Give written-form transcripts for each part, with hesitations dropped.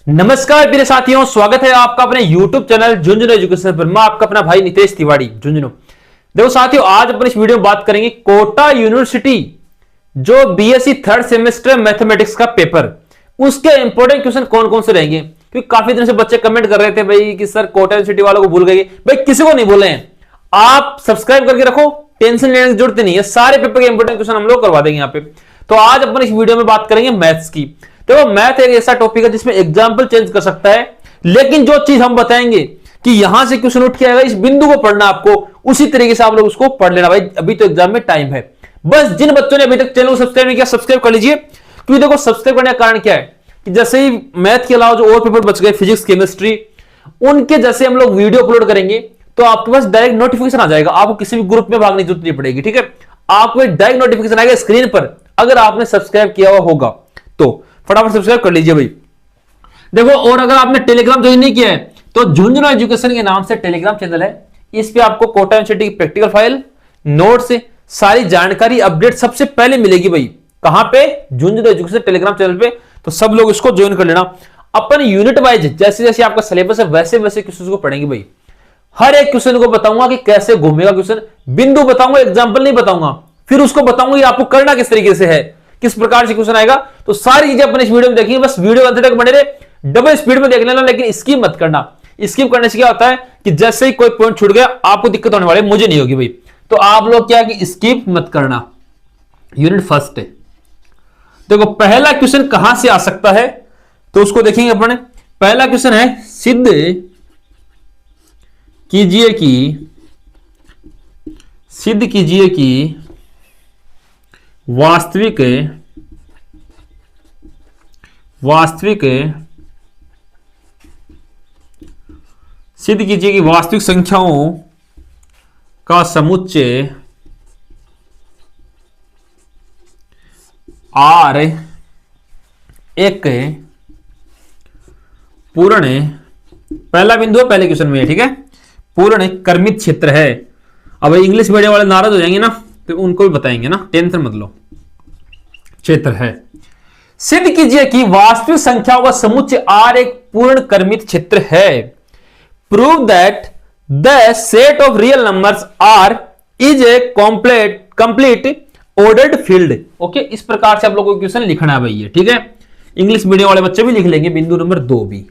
नमस्कार मेरे साथियों, स्वागत है आपका अपने YouTube चैनल झुंझुनू एजुकेशन पर। मैं आपका अपना भाई नितेश तिवारी झुंझुनू। देखो साथियों, आज अपन इस वीडियो में बात करेंगे कोटा यूनिवर्सिटी जो बीएससी थर्ड सेमेस्टर मैथमेटिक्स का पेपर, उसके इंपॉर्टेंट क्वेश्चन कौन कौन से रहेंगे। क्योंकि काफी दिन से बच्चे कमेंट कर रहे थे भाई कि सर कोटा यूनिवर्सिटी वालों को भूल गए। भाई किसी को नहीं भूले हैं, आप सब्सक्राइब करके रखो, टेंशन लेने की जरूरत नहीं है। सारे पेपर के इंपॉर्टेंट क्वेश्चन हम लोग करवा देंगे यहाँ पे। तो आज अपन इस वीडियो में बात करेंगे मैथ्स की। तो मैथ एक ऐसा टॉपिक है जिसमें एग्जाम्पल चेंज कर सकता है, लेकिन जो चीज हम बताएंगे कि यहां से क्वेश्चन उठ के आएगा, इस बिंदु को पढ़ना आपको, उसी तरीके से आप लोग उसको पढ़ लेना। भाई अभी तो एग्जाम में टाइम है। बस जिन बच्चों ने अभी तक चैनल को सब्सक्राइब नहीं किया, सब्सक्राइब कर लीजिए। क्योंकि देखो सब्सक्राइब करने का कारण क्या है कि जैसे ही मैथ के अलावा जो और पेपर बच गए, फिजिक्स केमिस्ट्री, उनके जैसे हम लोग वीडियो अपलोड करेंगे तो आपके पास डायरेक्ट नोटिफिकेशन आ जाएगा। आपको किसी भी ग्रुप में भागने की जरूरत नहीं पड़ेगी। ठीक है, आपको डायरेक्ट नोटिफिकेशन आएगा स्क्रीन पर, अगर आपने सब्सक्राइब किया हुआ होगा तो फटाफट सब्सक्राइब कर लीजिए भाई। देखो, और अगर आपने टेलीग्राम ज्वाइन नहीं किया है तो झुंझुनू एजुकेशन के नाम से टेलीग्राम चैनल है। इस पे आपको कोटा यूनिवर्सिटी की प्रैक्टिकल फाइल, नोट्स, सारी जानकारी, अपडेट सबसे पहले मिलेगी भाई। कहां पे? झुंझुनू एजुकेशन टेलीग्राम चैनल पे। तो सब लोग इसको ज्वाइन कर लेना। अपन यूनिट वाइज जैसे जैसे आपका सिलेबस है वैसे वैसे क्वेश्चन को पढ़ेंगे भाई। हर एक क्वेश्चन को बताऊंगा कि कैसे घूमेगा क्वेश्चन, बिंदु बताऊंगा, एग्जाम्पल नहीं बताऊंगा। फिर उसको बताऊंगा कि आपको करना किस तरीके से है, किस प्रकार से क्वेश्चन आएगा। तो सारी चीजें अपने इस वीडियो में देखिए। बस वीडियो अंत तक बने रहे, डबल स्पीड में देख लेना, लेकिन स्किप मत करना। स्किप करने से क्या होता है कि जैसे ही कोई पॉइंट छूट गया आपको दिक्कत होने वाली, मुझे नहीं होगी भाई। तो आप लोग क्या कि स्किप मत करना। यूनिट फर्स्ट है। देखो पहला क्वेश्चन कहां से आ सकता है तो उसको देखेंगे अपने। पहला क्वेश्चन है, सिद्ध कीजिए कि वास्तविक सिद्ध कीजिए कि वास्तविक संख्याओं का समुच्चय R एक पूर्ण, पहला बिंदु है पहले क्वेश्चन में, ठीक है, पूर्ण कर्मित क्षेत्र है। अब इंग्लिश मीडियम वाले नाराज हो जाएंगे ना, तो उनको भी बताएंगे ना, टेंशन मत लो। क्षेत्र है। सिद्ध कीजिए कि वास्तविक संख्याओं का समुच्चय R एक पूर्ण कर्मित क्षेत्र है। Prove that the set of real numbers R is a complete ordered field. Okay, इस प्रकार से आप लोगों को क्वेश्चन लिखना है भाई ये, ठीक है। इंग्लिश मीडियम वाले बच्चे भी लिख लेंगे बिंदु नंबर 2 भी।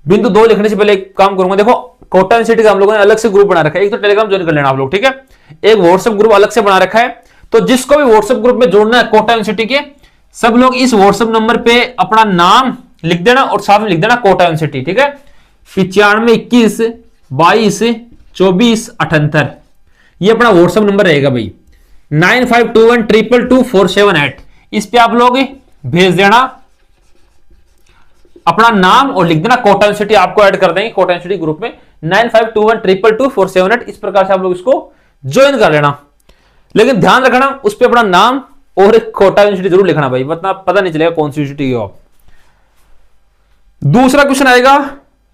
बिंदु 2 लिखने से पहले एक काम करूंगा। देखो कोटा यूनिवर्सिटी का हम लोगों ने अलग से ग्रुप बना रखा है। एक तो टेलीग्राम ज्वाइन कर लेना आप लोग, ठीक है। एक व्हाट्सएप ग्रुप अलग से बना रखा है। तो जिसको भी व्हाट्सएप ग्रुप में जोड़ना है कोटा यूनिवर्सिटी के, सब लोग इस व्हाट्सएप नंबर पे अपना नाम लिख देना और साथ में लिख देना कोटा यूनिवर्सिटी, ठीक है। 95 21 22 24 78, ये अपना व्हाट्सएप नंबर रहेगा भाई। 9521222478, इस पे आप लोग भेज देना अपना नाम और लिख देना कोटा यूनिवर्सिटी। आपको ऐड कर देंगे कोटा यूनिवर्सिटी ग्रुप में। 9521222478, इस प्रकार से आप लोग इसको ज्वाइन कर लेना। लेकिन ध्यान रखना उस पर अपना नाम और कोटा यूनिवर्सिटी जरूर लिखना भाई, वरना पता नहीं चलेगा कौन सी यूनिवर्सिटी हो आप। दूसरा क्वेश्चन आएगा,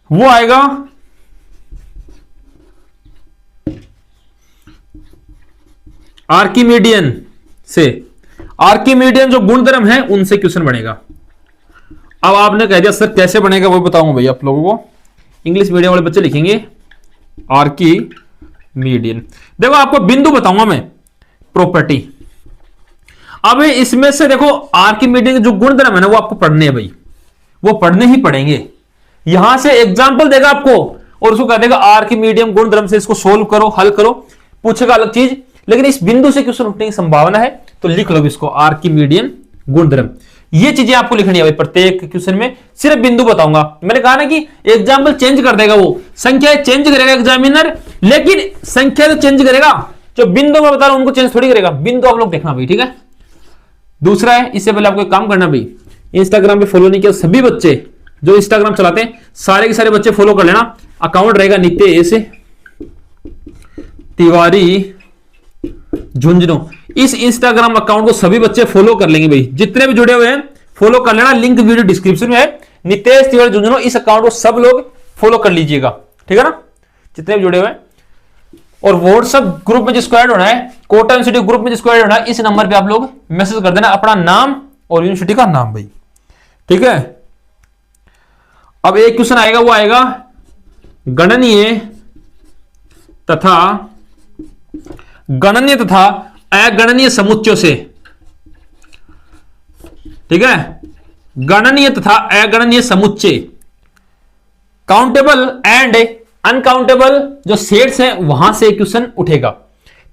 वो आएगा आर्किमिडियन से। आर्किमिडियन जो गुणधर्म है उनसे क्वेश्चन बनेगा। अब आपने कह दिया सर कैसे बनेगा वो बताऊंगा भाई आप लोगों को। इंग्लिश मीडियम वाले बच्चे लिखेंगे आर्किमिडियन। देखो आपको बिंदु बताऊंगा मैं, प्रॉपर्टी। अब इसमें से देखो आर्किमिडियन के जो गुणधर्म है ना वो आपको पढ़ने हैं भाई, वो पढ़ने ही पड़ेंगे। यहां से एग्जाम्पल देगा आपको और उसको कह देगा आर्किमिडियन गुणधर्म से इसको सोल्व करो, हल करो, पूछेगा अलग चीज। लेकिन इस बिंदु से क्वेश्चन उठने की संभावना है, तो लिख लो इसको आर्किमिडियन गुणधर्म। ये चीजें आपको लिखनी है भाई प्रत्येक क्वेश्चन में। सिर्फ बिंदु बताऊंगा। मैंने कहा ना कि एग्जाम्पल चेंज कर देगा, वो संख्या चेंज करेगा एग्जामिनर, लेकिन संख्या तो चेंज करेगा, जो बिंदु में बता रहा हूं उनको चेंज थोड़ी करेगा। बिंदु आप लोग देखना भाई, ठीक है। दूसरा है, इससे पहले आपको एक काम करना भाई, इंस्टाग्राम पे फॉलो नहीं किया सभी बच्चे जो इंस्टाग्राम चलाते हैं, सारे के सारे बच्चे फॉलो कर लेना। अकाउंट रहेगा नितेश तिवारी झुंझुनू। इस इंस्टाग्राम अकाउंट को सभी बच्चे फॉलो कर लेंगे भाई, जितने भी जुड़े हुए हैं फॉलो कर लेना। लिंक वीडियो डिस्क्रिप्शन में है, नितेश तिवारी झुंझुनू। इस अकाउंट को सब लोग फॉलो कर लीजिएगा, ठीक है ना, जितने भी जुड़े हुए हैं। और व्हाट्सएप ग्रुप में जिसको ऐड होना है, कोटा यूनिवर्सिटी ग्रुप में जिसको ऐड होना है, इस नंबर पे आप लोग मैसेज कर देना अपना नाम और यूनिवर्सिटी का नाम भाई, ठीक है। अब एक क्वेश्चन आएगा, वो आएगा गणनीय तथा अगणनीय समुच्चयों से। ठीक है, गणनीय तथा अगणनीय समुच्चय, काउंटेबल एंड अनकाउंटेबल जो सेट्स हैं वहां से क्वेश्चन उठेगा।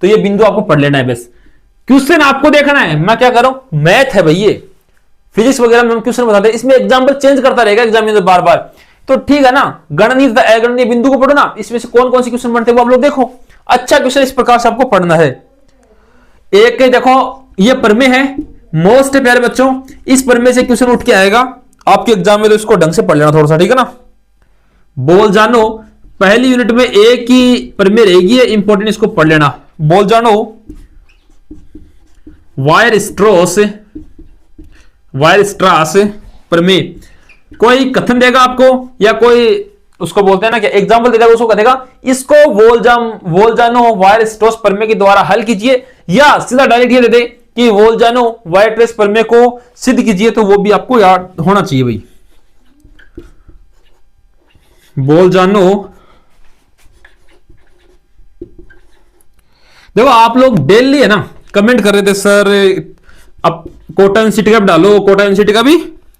तो ये बिंदु आपको पढ़ लेना है बस। क्वेश्चन आपको देखना है, मैं क्या कर रहा हूं, मैथ है भाई, ये फिजिक्स वगैरह में हम क्वेश्चन बताते हैं, इसमें एग्जाम्पल चेंज करता रहेगा एग्जामिनर बार बार। तो ठीक है ना, गणनीय तथा अगणनीय बिंदु को पढ़ो ना, इसमें से कौन कौन से क्वेश्चन बनते हैं वो आप लोग देखो। अच्छा क्वेश्चन इस प्रकार से आपको पढ़ना है। एक देखो, ये प्रमेय है, मोस्ट प्यारे बच्चों, इस प्रमेय से क्वेश्चन उठ के आएगा आपके एग्जाम में, तो इसको ढंग से पढ़ लेना थोड़ा सा, ठीक है ना। बोल जानो, पहली यूनिट में एक ही प्रमेय रहेगी, इंपॉर्टेंट, इसको पढ़ लेना। बोल जानो वायर स्ट्रास प्रमेय। कोई कथन देगा आपको, या कोई उसको बोलते हैं ना कि एग्जांपल देगा, उसको कहेगा इसको वोल्जानो वायर स्ट्रास प्रमेय के द्वारा हल कीजिए, या सीधा डायरेक्ट ये दे दे कि वोल्जानो वायर स्ट्रास प्रमेय को सिद्ध कीजिए, तो वो भी आपको याद होना चाहिए भाई। वोल्जानो, देखो आप लोग डेली है ना कमेंट कर रहे थे सर अब कोटा यूनिवर्सिटी का भी डालो, कोटा यूनिवर्सिटी का भी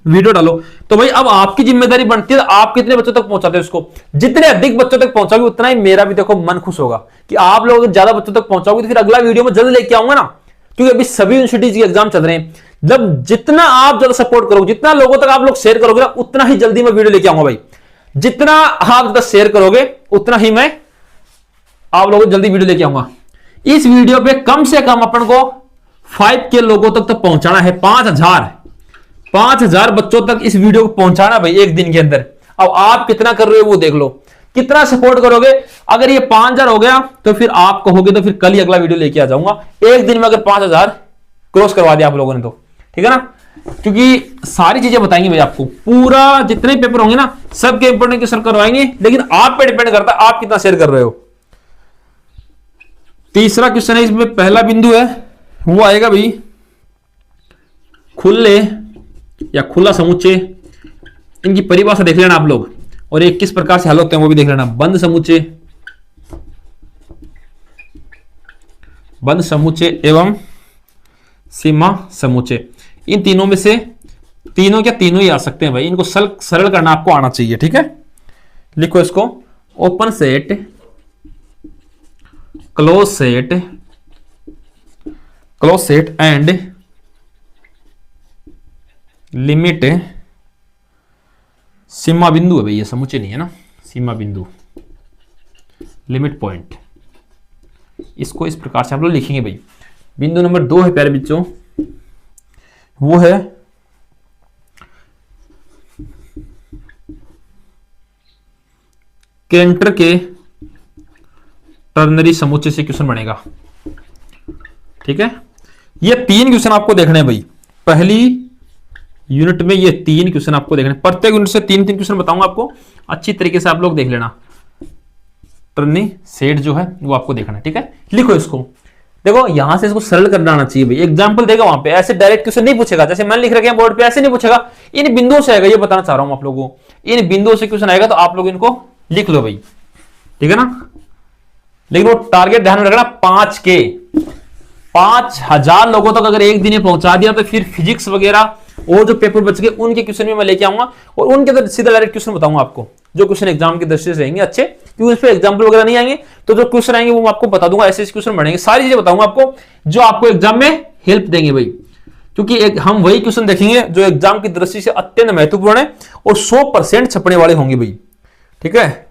वीडियो डालो, तो भाई अब आपकी जिम्मेदारी बनती है, आप कितने बच्चों तक पहुंचाते हैं उसको। जितने अधिक बच्चों तक पहुंचाओगे उतना ही मेरा भी देखो मन खुश होगा कि आप लोग ज्यादा बच्चों तक पहुंचाओगे, तो फिर अगला वीडियो में जल्द लेके आऊंगा ना, क्योंकि अभी सभी यूनिवर्सिटीज के एग्जाम चल रहे हैं। जब जितना आप ज्यादा सपोर्ट करोगे, जितना लोगों तक आप लोग शेयर करोगे ना, उतना ही जल्दी मैं वीडियो लेके आऊंगा भाई। जितना आप ज्यादा शेयर करोगे उतना ही मैं आप लोगों को जल्दी वीडियो लेके आऊंगा। इस वीडियो पे कम से कम अपन को 5K लोगों तक तो पहुंचाना है, 5000 बच्चों तक इस वीडियो को पहुंचाना भाई एक दिन के अंदर। अब आप कितना कर रहे हो वो देख लो, कितना सपोर्ट करोगे। अगर ये 5000 हो गया तो फिर आप कहोगे तो फिर कल ही अगला वीडियो लेके आ जाऊंगा, एक दिन में अगर 5000 क्रॉस करवा दिया आप लोगों ने तो, ठीक है ना। क्योंकि सारी चीजें बताएंगे भाई आपको, पूरा जितने पेपर होंगे ना सबके इंपोर्टेंट क्वेश्चन करवाएंगे, लेकिन आप पे डिपेंड करता है आप कितना शेयर कर रहे हो। तीसरा क्वेश्चन है, इसमें पहला बिंदु है वो आएगा भाई खुले या खुला समुच्चय। इनकी परिभाषा देख लेना आप लोग, और ये किस प्रकार से हल होते हैं वो भी देख लेना। बंद समुच्चय एवं सीमा समुच्चय, इन तीनों में से तीनों ही आ सकते हैं भाई, इनको सरल करना आपको आना चाहिए, ठीक है। लिखो इसको, open set, close set and limit सीमा बिंदु है भाई, ये समुच्चय नहीं है ना, सीमा बिंदु, लिमिट पॉइंट। इसको इस प्रकार से आप लोग लिखेंगे भाई। बिंदु नंबर 2 है प्यारे बच्चों, वो है केंटर के टर्नरी समुच्चय से क्वेश्चन बनेगा, ठीक है। ये 3 क्वेश्चन आपको देखने हैं भाई, पहली यूनिट में ये 3 क्वेश्चन आपको देखने, प्रत्येक यूनिट से 3 क्वेश्चन बताऊंगा आपको, अच्छी तरीके से आप लोग देख लेना। टर्नी सेट जो है वो आपको देखना है, ठीक है। लिखो इसको, देखो यहां से इसको सरल करना आना चाहिए भाई। एग्जांपल देगा वहां पे, ऐसे डायरेक्ट क्वेश्चन नहीं पूछेगा, जैसे मैंने लिख रखे हैं बोर्ड पे, ऐसे नहीं पूछेगा, इन बिंदुओं से आएगा, ये बताना चाह रहा हूं आप लोगों को। इन बिंदुओं से क्वेश्चन आएगा तो आप लोग इनको लिख लो भाई, ठीक है ना। लेकिन वो टारगेट ध्यान में रखना 5000 लोगों तक अगर एक दिन में पहुंचा दिया तो फिर फिजिक्स वगैरह और जो पेपर बच गए उनके क्वेश्चन भी मैं लेके आऊंगा, और उनके अंदर सीधा डायरेक्ट क्वेश्चन बताऊंगा आपको, जो क्वेश्चन एग्जाम की दृष्टि से रहेंगे अच्छे, क्योंकि उस पर एग्जाम्पल वगैरह नहीं आएंगे, तो जो क्वेश्चन आएंगे वो मैं आपको बता दूंगा, ऐसे क्वेश्चन बनेंगे, सारी चीजें बताऊंगा आपको जो आपको एग्जाम में हेल्प देंगे भाई। क्योंकि हम वही क्वेश्चन देखेंगे जो एग्जाम की दृष्टि से अत्यंत महत्वपूर्ण है और 100% छपने वाले होंगे भाई, ठीक है।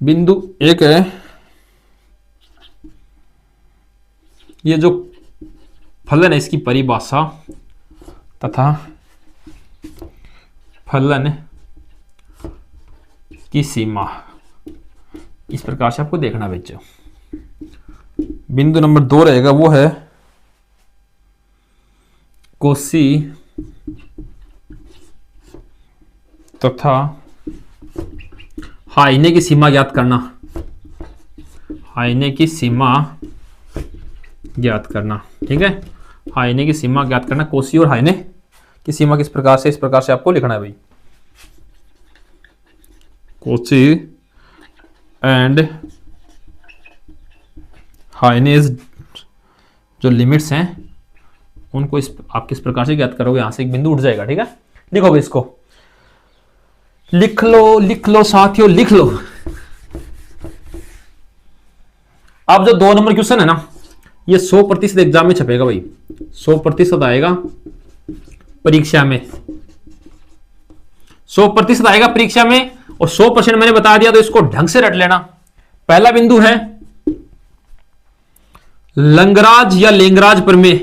बिंदु 1 है, ये जो फलन है इसकी परिभाषा तथा फलन की सीमा, इस प्रकार से आपको देखना बच्चों। बिंदु नंबर 2 रहेगा, वो है कोसी तथा हाइने की सीमा ज्ञात करना, हाइने की सीमा ज्ञात करना, ठीक है। हाइने की सीमा ज्ञात करना, कोसी और हाइने की सीमा किस प्रकार से, इस प्रकार से आपको लिखना है भाई। कोची एंड हाइनेज जो लिमिट्स हैं उनको आप किस प्रकार से ज्ञात करोगे। यहां से एक बिंदु उठ जाएगा। ठीक है, लिखोगे इसको, लिख लो साथियों, लिख लो। अब जो 2 नंबर क्वेश्चन है ना, ये 100% एग्जाम में छपेगा भाई, 100% आएगा परीक्षा में, 100% आएगा परीक्षा में। और 100% मैंने बता दिया, तो इसको ढंग से रट लेना। पहला बिंदु है लंगराज या लेंगराज प्रमेय,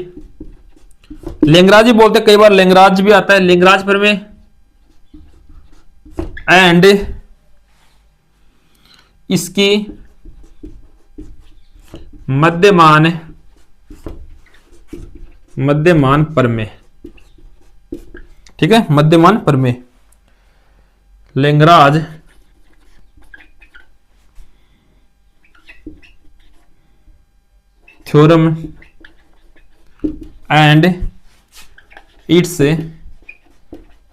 लेंगराज भी बोलते हैं, कई बार लेंगराज भी आता है, लेंगराज प्रमेय एंड इसकी मध्यमान प्रमेय। ठीक है, मध्यमान प्रमेय, Lagrange theorem and its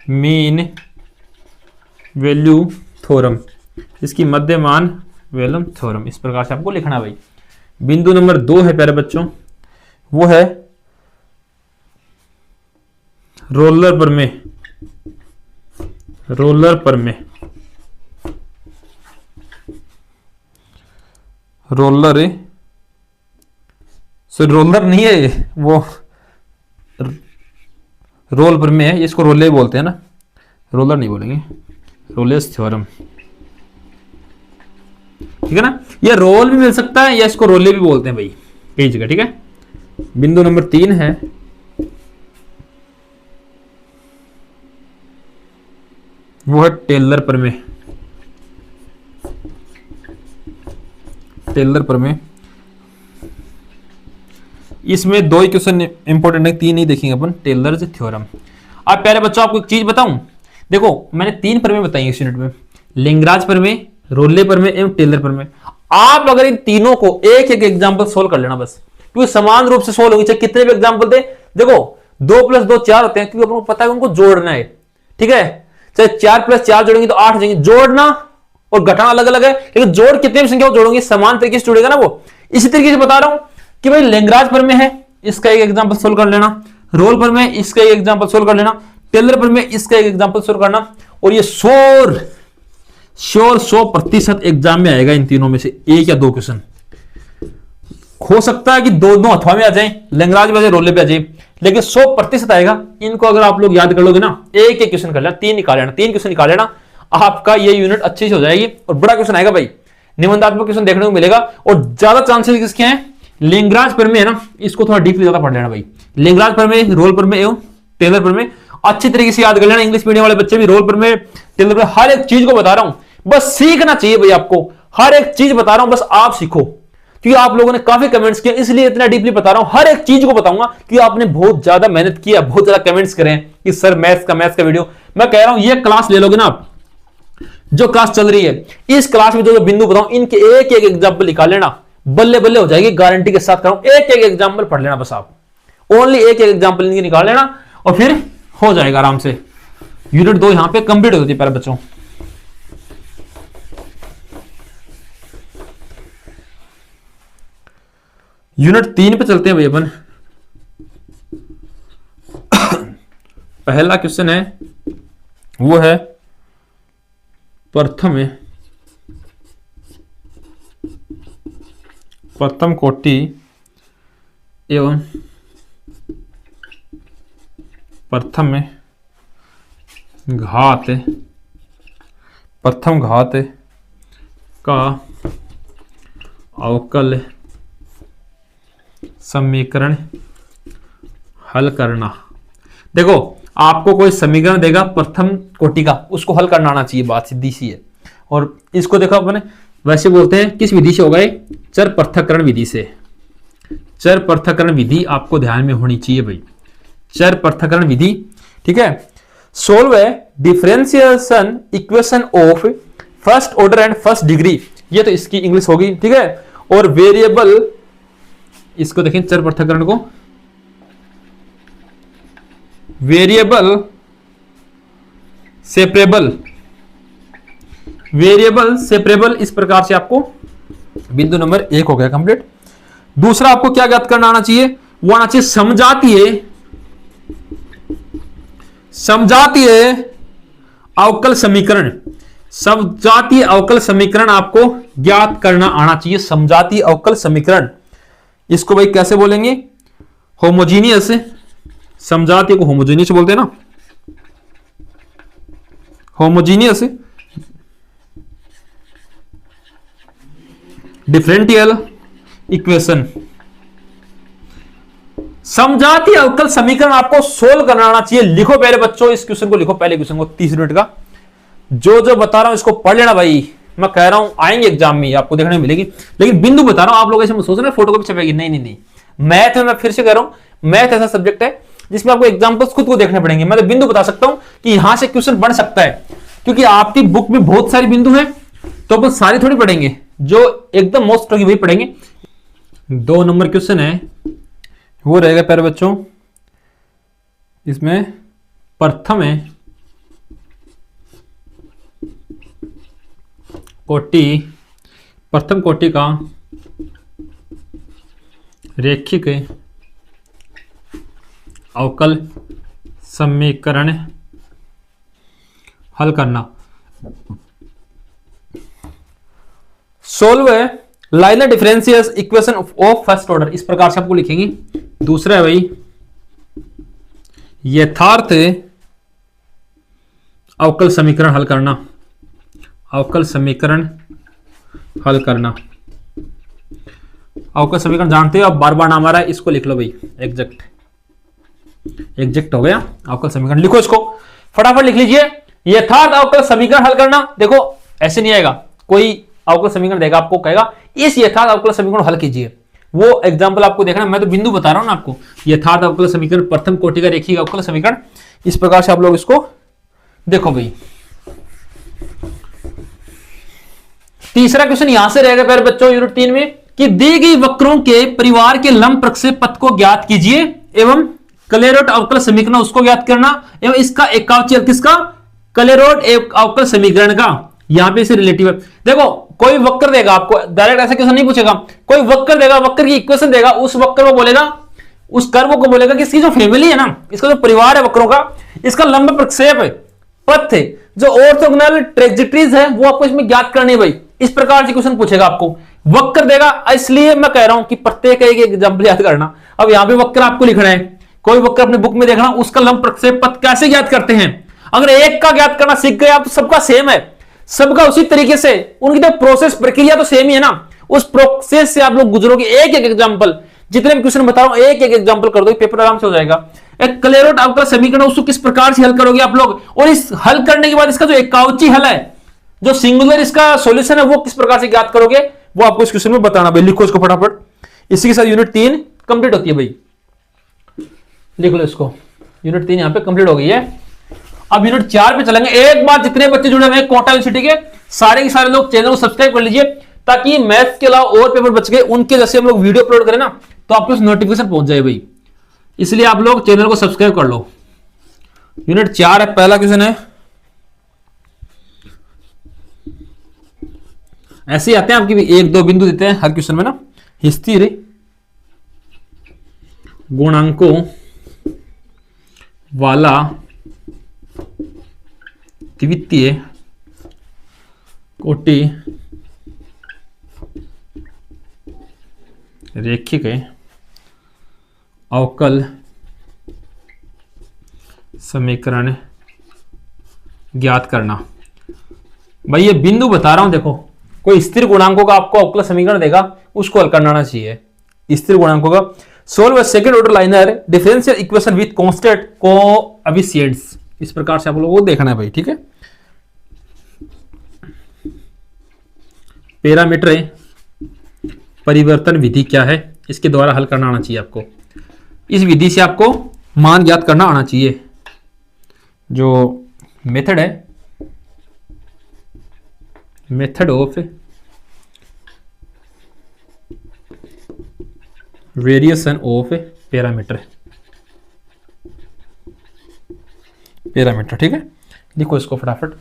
mean value theorem, इसकी मध्यमान वैल्यू थ्योरम। इस प्रकार से आपको लिखना भाई। बिंदु नंबर 2 है प्यारे बच्चों, वो है रोलर प्रमेय, रोलर प्रमेय, रोलर रोलर नहीं है वो, रोल प्रमेय है, इसको रोले बोलते हैं ना, रोलर नहीं बोलेंगे, रोलेस थ्योरम। ठीक है ना, ये रोल भी मिल सकता है या इसको रोले भी बोलते हैं भाई कई जगह। ठीक है, बिंदु नंबर 3 है वो है टेलर प्रमेय, टेलर प्रमेय। इसमें 2 ही क्वेश्चन इंपॉर्टेंट है, 3 ही देखेंगे अपन, टेलर्स थ्योरम। अब प्यारे बच्चों आपको एक चीज बताऊं, देखो मैंने 3 प्रमेय बताई इस यूनिट में, लेंगराज प्रमेय, रोले प्रमेय एवं टेलर प्रमेय। आप अगर इन तीनों को एक एक एग्जांपल सोल्व कर लेना बस, क्योंकि समान रूप से सोल्व होगी, चाहे कितने भी एग्जांपल दे। देखो 2 + 2 4 होते हैं, क्योंकि अपन को पता है उनको जोड़ना है। ठीक है, चाहे 4 + 4 जोड़ेंगे तो 8 हो जाएंगे। जोड़ना और घटाना अलग अलग है, लेकिन जोड़ कितने भी संख्या जोड़ोगे समान तरीके से जुड़ेगा ना वो। इसी तरीके से बता रहा हूं कि भाई लेंगराज प्रमेय है, इसका एक एग्जांपल सोल्व कर लेना, रोल प्रमेय इसका एक एग्जांपल सोल्व कर लेना, टेलर प्रमेय इसका एक एग्जांपल सोल्व करना। और ये 100% एग्जाम में आएगा इन तीनों में से 1 या 2 क्वेश्चन। हो सकता है कि दोनों अथवा में आ जाए, लेंगराज में आ जाए, रोले पे आ जाए, लेकिन 100% आएगा। इनको अगर आप लोग याद कर लोगे ना, एक एक क्वेश्चन कर लेना, 3 निकाल लेना, 3 क्वेश्चन निकाल लेना, आपका ये यूनिट अच्छे से हो जाएगी। और बड़ा क्वेश्चन आएगा भाई, निबंधात्मक क्वेश्चन देखने को मिलेगा। और ज्यादा चांसेस किसके हैं, लेंगराज प्रमेय है ना, इसको थोड़ा डीपली ज्यादा पढ़ लेना भाई। लेंगराज प्रमेय, रोल प्रमेय एवं टेलर प्रमेय अच्छी तरीके से याद कर लेना। इंग्लिश मीडियम वाले बच्चे भी रोल प्रमेय, टेलर प्रमेय, हर एक चीज को बता रहा हूं, बस सीखना चाहिए भाई आपको। हर एक चीज बता रहा हूं, बस आप सीखो, क्योंकि आप लोगों ने काफी कमेंट्स किए, इसलिए इतना डीपली बता रहा हूं। हर एक चीज को बताऊंगा कि आपने बहुत ज्यादा मेहनत किया, बहुत ज्यादा कमेंट्स करे कि सर मैथ्स का वीडियो। मैं कह रहा हूं ये क्लास ले लोगे ना आप, जो क्लास चल रही है, इस क्लास में जो बिंदु बताऊं इनके एक एक एग्जाम्पल निकाल लेना, बल्ले बल्ले हो जाएगी, गारंटी के साथ कह रहा हूं। एक एक एग्जाम्पल पढ़ लेना बस आप, ओनली एक एक एग्जाम्पल इनके निकाल लेना और फिर हो जाएगा आराम से। यूनिट 2 यहां पे कंप्लीट हो जाती है प्यारे बच्चों। यूनिट 3 पे चलते हैं भाई अपन। पहला क्वेश्चन है वो है प्रथम कोटि एवं प्रथम घात का अवकल समीकरण हल करना। देखो आपको कोई समीकरण देगा प्रथम कोटि का, उसको हल करना आना चाहिए, बात सीधी सी है। और इसको देखो अपने वैसे बोलते हैं किस विधि से होगा, चर पृथक्करण विधि से। चर पृथक्करण विधि आपको ध्यान में होनी चाहिए भाई, चर पृथक्करण विधि। ठीक है, सोल्व है differentiation equation of first order and first degree, ये तो इसकी इंग्लिश होगी। ठीक है, और वेरिएबल, इसको देखें चर पृथक्करण को, वेरिएबल सेपरेबल वेरिएबल सेपरेबल, इस प्रकार से आपको बिंदु नंबर 1 हो गया कंप्लीट। दूसरा आपको क्या ज्ञात करना आना चाहिए, वो आना चाहिए समजातीय अवकल समीकरण। समजातीय अवकल समीकरण आपको ज्ञात करना आना चाहिए। समजातीय अवकल समीकरण, इसको भाई कैसे बोलेंगे, होमोजीनियस। समजातीय को होमोजीनियस बोलते हैं ना, होमोजीनियस डिफरेंशियल इक्वेशन। समजातीय अवकल समीकरण आपको सोल्व करना आना चाहिए। लिखो पहले बच्चों, इस क्वेश्चन को लिखो, पहले क्वेश्चन को 30 मिनट का जो बता रहा हूं इसको पढ़ लेना भाई। मैं कह रहा हूं आएंगे एग्जाम में आपको देखने मिलेगी, लेकिन बिंदु बता रहा हूं। आप लोग ऐसे सोच रहे हैं फोटो कॉपी छपेगी, नहीं। मैथ में मैं फिर से कह रहा हूं, मैथ ऐसा सब्जेक्ट है जिसमें आपको एग्जाम्पल्स खुद को देखने पड़ेंगे। मैं तो बिंदु बता सकता हूं कि यहां से क्वेश्चन बन सकता है, क्योंकि आपकी बुक में बहुत सारी बिंदु है, तो अपन सारी थोड़ी पढ़ेंगे, जो एकदम मोस्ट होगी वही पढ़ेंगे। 2 नंबर क्वेश्चन है वो रहेगा प्यारे बच्चों, इसमें प्रथम है प्रथम कोटि का रैखिक अवकल समीकरण हल करना। Solve liner differential equation of first order, इस प्रकार से आपको लिखेंगे। दूसरा है भाई यथार्थ अवकल समीकरण हल करना। अवकल समीकरण हल करना, अवकल समीकरण जानते हो आप, बार बार नाम आ रहा है, इसको लिख लो भाई। एग्जैक्ट हो गया अवकल समीकरण, लिखो इसको फटाफट लिख लीजिए। यथार्थ अवकल समीकरण हल करना, देखो ऐसे नहीं आएगा, कोई अवकल समीकरण देगा आपको, कहेगा इस यथार्थ अवकल समीकरण हल कीजिए, वो एग्जांपल आपको देखना। मैं तो बिंदु बता रहा हूं ना आपको। यथार्थ अवकल समीकरण प्रथम कोटि का रैखिक अवकल समीकरण, इस प्रकार से आप लोग इसको देखो भाई। तीसरा क्वेश्चन यहां से रहेगा प्यारे बच्चों यूनिट 3 में, कि दी गई वक्रों के परिवार के लंब प्रक्षेप पथ को ज्ञात कीजिए एवं क्लेरोट अवकल समीकरण उसको ज्ञात करना, एवं इसका एकावचय किसका, क्लेरोट अवकल समीकरण का। यहां पे इसे रिलेटिव है। देखो कोई वक्र देगा आपको, डायरेक्ट ऐसा क्वेश्चन नहीं पूछेगा, कोई वक्र देगा, वक्र की इक्वेशन देगा, उस वक्र को बोलेगा, उस कर्व को बोलेगा कि इसकी जो फैमिली है ना, इसका जो परिवार है वक्रों का, इसका लंब प्रक्षेप पथ है, जो ऑर्थोगोनल ट्रेजेक्टरीज है, वो आपको इसमें ज्ञात करनी है भाई। इस प्रकार से क्वेश्चन पूछेगा आपको, वक्र देगा, इसलिए मैं कह रहा हूं कि प्रत्येक एक एग्जांपल याद करना। अब यहां पे वक्र आपको लिखना है, कोई वक्र अपने बुक में देखना, उसका लंब प्रक्षेप पथ कैसे ज्ञात करते हैं। अगर एक का ज्ञात करना सीख गए आप तो सबका सेम है, सबका उसी तरीके से, उनकी तो प्रोसेस प्रक्रिया तो सेम ही है ना, उस प्रोसेस से आप लोग गुजरोगे। एक एक एग्जांपल, जितने भी क्वेश्चन बता रहा हूं एक एक एग्जांपल कर दो, पेपर आराम से हो जाएगा। एक क्लेरोट अवकल समीकरण उसको किस प्रकार से हल करोगे आप लोग, और इस हल करने के बाद इसका जो एकावची हल है, जो सिंगुलर इसका सॉल्यूशन है, वो किस प्रकार से ज्ञात करोगे, वो आपको इस क्वेश्चन में बताना भाई। लिखो इसको फटाफट, इसी के साथ यूनिट 3 कंप्लीट होती है भाई। लिख लो इसको, यूनिट 3 यहां पे कंप्लीट हो गई है। अब यूनिट 4 पे चलेंगे। एक बार जितने बच्चे जुड़े हुए हैं कोटा यूनिवर्सिटी के, सारे के सारे लोग चैनल को सब्सक्राइब कर लीजिए, ताकि मैथ्स के अलावा और पेपर बच गए उनके जैसे हम लोग वीडियो अपलोड करें ना, तो आपको नोटिफिकेशन पहुंच जाए भाई। इसलिए आप लोग चैनल को सब्सक्राइब कर लो। यूनिट 4 है, पहला क्वेश्चन है, ऐसे ही आते हैं आपकी भी, 1-2 बिंदु देते हैं हर क्वेश्चन में ना। स्थिर गुणांकों वाला द्वितीय कोटि रैखिक अवकल समीकरण ज्ञात करना। भाई ये बिंदु बता रहा हूं, देखो कोई स्थिर गुणांकों का आपको अवकल समीकरण देगा, उसको हल करना आना चाहिए। स्थिर गुणांकों का solve second order liner differential equation with constant coefficients, इस प्रकार से आप लोगों को देखना है भाई, ठीक है। पैरामीटर परिवर्तन विधि क्या है, इसके द्वारा हल करना आना चाहिए आपको। इस विधि से आपको मान ज्ञात करना आना चाहिए। जो मेथड है, method of variation of parameter, ठीक है। लिखो इसको फटाफट,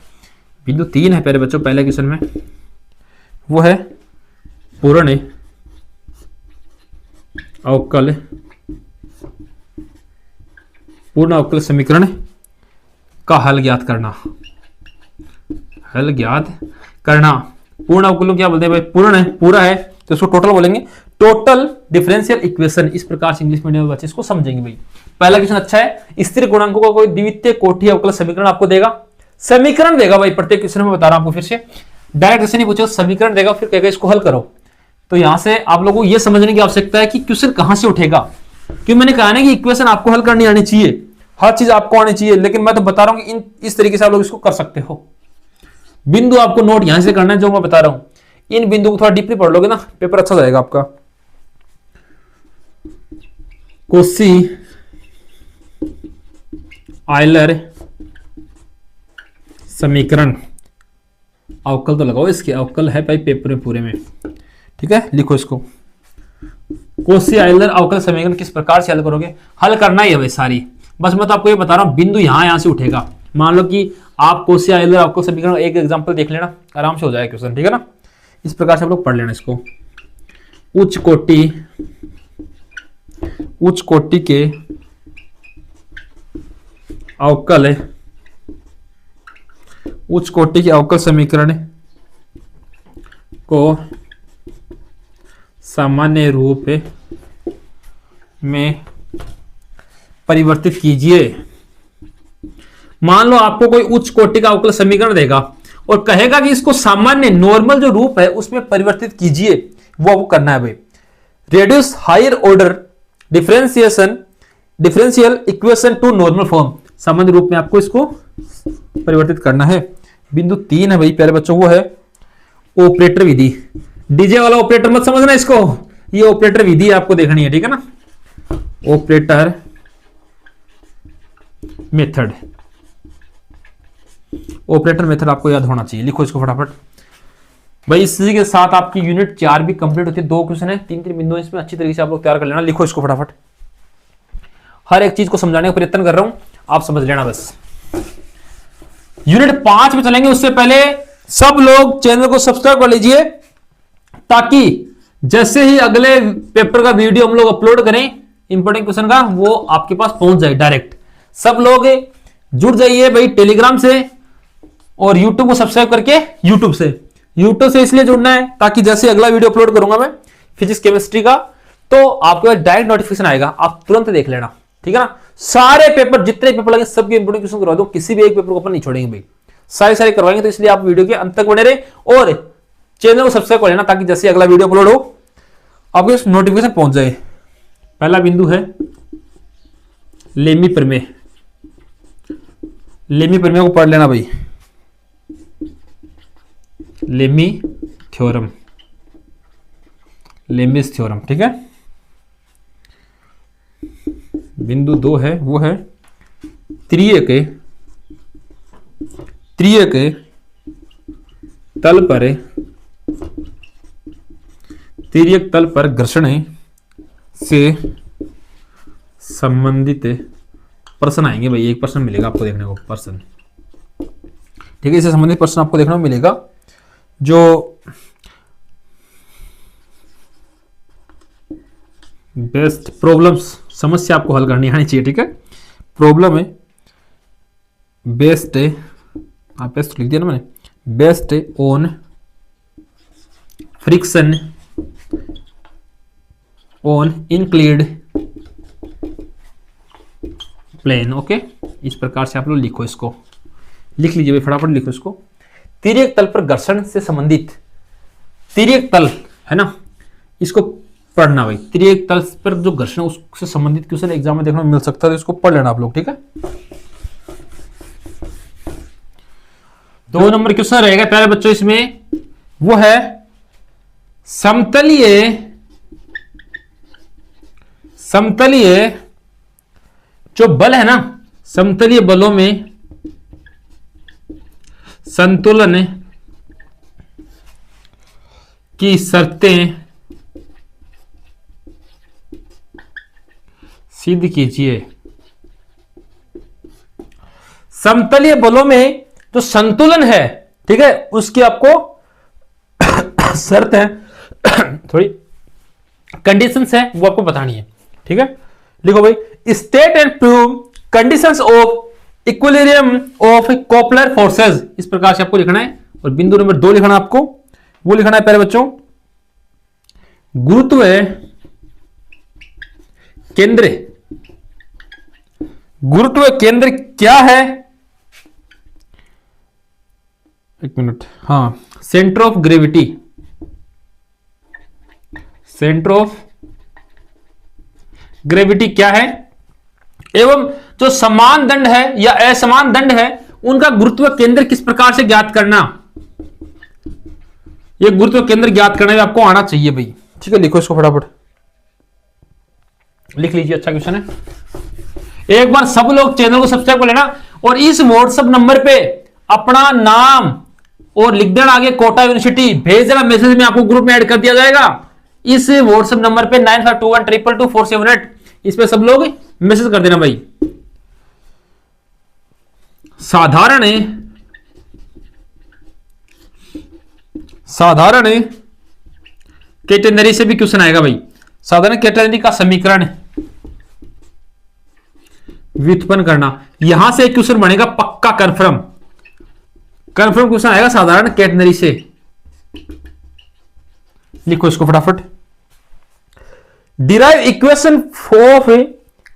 बिंदु 3 है प्यारे बच्चों पहले क्वेश्चन में, वो है पूर्ण अवकल समीकरण का हल ज्ञात करना। हल ज्ञात करना। पूर्ण अवकल क्या बोलते हैं भाई? पूर्ण है, पूरा है तो इसको टोटल बोलेंगे, टोटल डिफरेंशियल इक्वेशन। इस प्रकार से इंग्लिश मीडियम में बच्चे इसको समझेंगे भाई। पहला क्वेश्चन अच्छा है। स्थिर गुणांकों का कोई द्वितीय कोटि अवकल समीकरण आपको देगा, समीकरण देगा भाई। प्रत्येक क्वेश्चन में बता रहा हूं आपको, फिर से डायरेक्ट ऐसे नहीं पूछेगा, समीकरण देगा फिर कहेगा इसको हल करो। तो यहां से आप लोगों को यह समझने की आवश्यकता है कि क्वेश्चन कहां से उठेगा। क्योंकि मैंने कहा ना कि इक्वेशन आपको हल करनी आनी चाहिए, हर चीज आपको आनी चाहिए, लेकिन मैं तो बता रहा हूं कि इस तरीके से आप लोग इसको कर सकते हो। बिंदु आपको नोट यहां से करना है जो मैं बता रहा हूं, इन बिंदु को थोड़ा डीपली पढ़ लोगे ना, पेपर अच्छा जाएगा आपका। कोशी आयलर समीकरण, अवकल तो लगाओ, इसके अवकल है भाई पेपर में पूरे में, ठीक है, लिखो इसको। कोशी आयलर अवकल समीकरण किस प्रकार से हल करोगे? हल करना ही है भाई सारी, बस मैं तो आपको ये बता रहा हूं बिंदु यहां से उठेगा। मान लो कि आप कोशी आयलर अवकल समीकरण एक एग्जांपल देख लेना, आराम से हो जाएगा क्वेश्चन, ठीक है ना। इस प्रकार से आप लोग पढ़ लेना इसको। उच्च कोटि के अवकल, उच्च कोटि के अवकल समीकरण को सामान्य रूप में परिवर्तित कीजिए। मान लो आपको कोई उच्च कोटि का अवकल समीकरण देगा और कहेगा कि इसको सामान्य नॉर्मल जो रूप है उसमें परिवर्तित कीजिए, वो करना है भाई। Reduce higher order differential equation to normal form, सामान्य रूप में आपको इसको परिवर्तित करना है। बिंदु 3 है भाई प्यारे बच्चों, वो है ऑपरेटर विधि। डीजे वाला ऑपरेटर मत समझना इसको, ये ऑपरेटर विधि आपको देखनी है, ठीक है ना। ऑपरेटर मेथड, ऑपरेटर मेथड आपको याद होना चाहिए, लिखो इसको फटाफट भाई। इसी के साथ आपकी यूनिट 4 भी कंप्लीट होती है। 2 क्वेश्चन है, 3 बिंदु इसमें अच्छी तरीके से आप लोग तैयार कर लेना, लिखो इसको फटाफट। हर एक चीज को समझाने का प्रयत्न कर रहा हूं, आप समझ लेना बस। यूनिट 5 में चलेंगे, उससे पहले सब लोग चैनल को सब्सक्राइब कर लीजिए, ताकि जैसे ही अगले पेपर का वीडियो हम लोग अपलोड करें इंपॉर्टेंट क्वेश्चन का, वो आपके पास पहुंच जाए डायरेक्ट। सब लोग जुड़ जाइए भाई टेलीग्राम से, और यूट्यूब को सब्सक्राइब करके यूट्यूब से इसलिए जुड़ना है ताकि जैसे अगला वीडियो अपलोड करूंगा मैं फिजिक्स केमिस्ट्री का, तो आपके पास डायरेक्ट नोटिफिकेशन आएगा, आप तुरंत देख लेना, ठीक है ना। सारे पेपर, जितने पेपर लगे सबके इंपोर्टेंट क्वेश्चन करवा दो, किसी भी एक पेपर को अपन नहीं छोड़ेंगे भाई, सारे करवाएंगे। तो इसलिए आप वीडियो के अंत तक बने रहे और चैनल को सब्सक्राइब कर लेना, ताकि जैसे अगला वीडियो अपलोड हो आपको नोटिफिकेशन पहुंच जाए। पहला बिंदु है लेमी प्रमेय। लेमी प्रमेय को पढ़ लेना भाई, लेमी थ्योरम, लेमीज थ्योरम, ठीक है। बिंदु 2 है, वो है त्रियक तल पर घर्षण से संबंधित प्रश्न आएंगे भाई। एक प्रश्न मिलेगा आपको देखने को, प्रश्न, ठीक है, इससे संबंधित प्रश्न आपको देखने को मिलेगा। जो बेस्ट प्रॉब्लम्स, समस्या आपको हल करनी आनी चाहिए, ठीक है। प्रॉब्लम है बेस्ड, आप बेस्ट लिख दिया ना मैंने, based on friction on inclined plane, okay. इस प्रकार से आप लोग लिखो, इसको लिख लीजिए भाई, फटाफट लिखो इसको। तिर्यक तल पर घर्षण से संबंधित, तिर्यक तल है ना, इसको पढ़ना भाई। तिर्यक तल पर जो घर्षण उससे संबंधित क्वेश्चन एग्जाम में देखने को मिल सकता है, तो इसको पढ़ लेना आप लोग, ठीक है। 2 नंबर क्वेश्चन रहेगा प्यारे बच्चों इसमें, वो है समतलीय जो बल है ना, समतलीय बलों में संतुलन की शर्तें सिद्ध कीजिए। समतलीय बलों में जो संतुलन है ठीक है, उसकी आपको शर्त है, थोड़ी कंडीशंस है, वो आपको बतानी है। ठीक है, लिखो भाई, state and prove conditions of equilibrium of coplanar forces, इस प्रकार से आपको लिखना है। और बिंदु नंबर 2 लिखना है आपको, वो लिखना है पहले बच्चों, गुरुत्व केंद्र, गुरुत्व केंद्र क्या है, एक मिनट, हाँ, centre of gravity, centre of gravity क्या है, एवं जो समान दंड है या असमान दंड है उनका गुरुत्व केंद्र किस प्रकार से ज्ञात करना, ये गुरुत्व केंद्र ज्ञात करना भी आपको आना चाहिए भाई। ठीक है, लिखो इसको फटाफट, लिख लीजिए, अच्छा क्वेश्चन है। एक बार सब लोग चैनल को सब्सक्राइब कर लेना और इस व्हाट्सएप नंबर पे अपना नाम और लिख देना आगे कोटा यूनिवर्सिटी, भेज देना मैसेज में, आपको ग्रुप में ऐड कर दिया जाएगा। इस व्हाट्सएप नंबर पे 9521222478, इस पे सब लोग मैसेज कर देना भाई। साधारण कैटेगरी से भी क्वेश्चन आएगा भाई। साधारण कैटेगरी का समीकरण व्युत्पन्न करना, यहां से एक क्वेश्चन बनेगा पक्का, कंफर्म क्वेश्चन आएगा साधारण कैटेगरी से। लिखो इसको फटाफट, derive equation of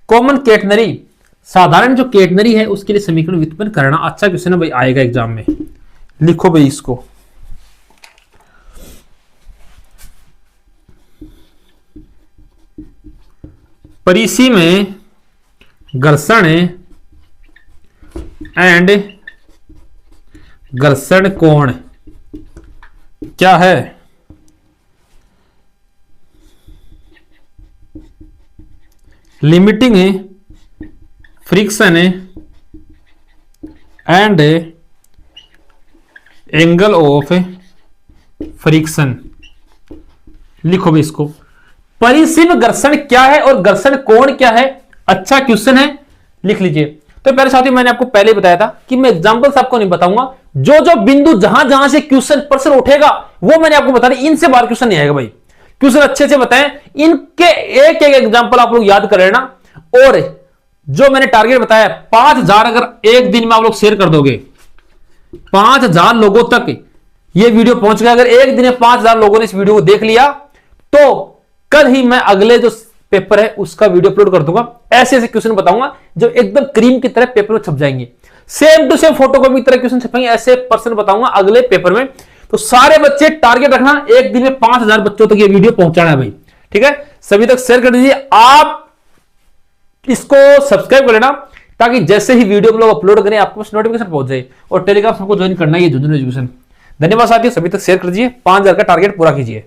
common category, साधारण जो कैटेगरी है उसके लिए समीकरण व्युत्पन्न करना। अच्छा क्वेश्चन है भाई, आएगा एग्जाम में। लिखो भाई इसको, परिसी में घर्षण एंड घर्षण कोण क्या है, limiting friction and angle of friction. लिखो भी इसको, परिसीम घर्षण क्या है और घर्षण कोण क्या है। अच्छा क्वेश्चन है, लिख लीजिए। तो पहले साथियों, मैंने आपको पहले बताया था कि मैं एग्जांपल्स आपको नहीं बताऊंगा, जो जो बिंदु जहां जहां से क्वेश्चन प्रश्न उठेगा वो मैंने आपको बता दी, इनसे बाहर क्वेश्चन नहीं आएगा भाई। क्वेश्चन अच्छे से बताएं, इनके एक एक एग्जांपल आप लोग याद कर लेना। और जो मैंने टारगेट बताया 5000, अगर एक दिन में आप लोग शेयर कर दोगे, 5000 लोगों तक ये वीडियो पहुंच गया, अगर एक दिन में 5000 लोगों ने इस वीडियो को देख लिया तो कल ही मैं अगले जो पेपर है उसका वीडियो अपलोड कर दूंगा। ऐसे ऐसे क्वेश्चन बताऊंगा जो एकदम क्रीम की तरह पेपर में छप जाएंगे, सेम टू सेम फोटोकॉपी की तरह क्वेश्चन छपेंगे, ऐसे पर्सन बताऊंगा अगले पेपर में। तो सारे बच्चे टारगेट रखना, एक दिन में 5000 बच्चों तक ये वीडियो पहुंचाना है भाई। ठीक है, सभी तक शेयर कर दीजिए, आप इसको सब्सक्राइब कर लेना ताकि जैसे ही वीडियो हम लोग अपलोड करें आपको नोटिफिकेशन पहुंच जाए। और टेलीग्राम सबको ज्वाइन करना है, ये झुंझुनू एजुकेशन। धन्यवाद साथियों, सभी तक शेयर कर दीजिए, 5000 का टारगेट पूरा कीजिए।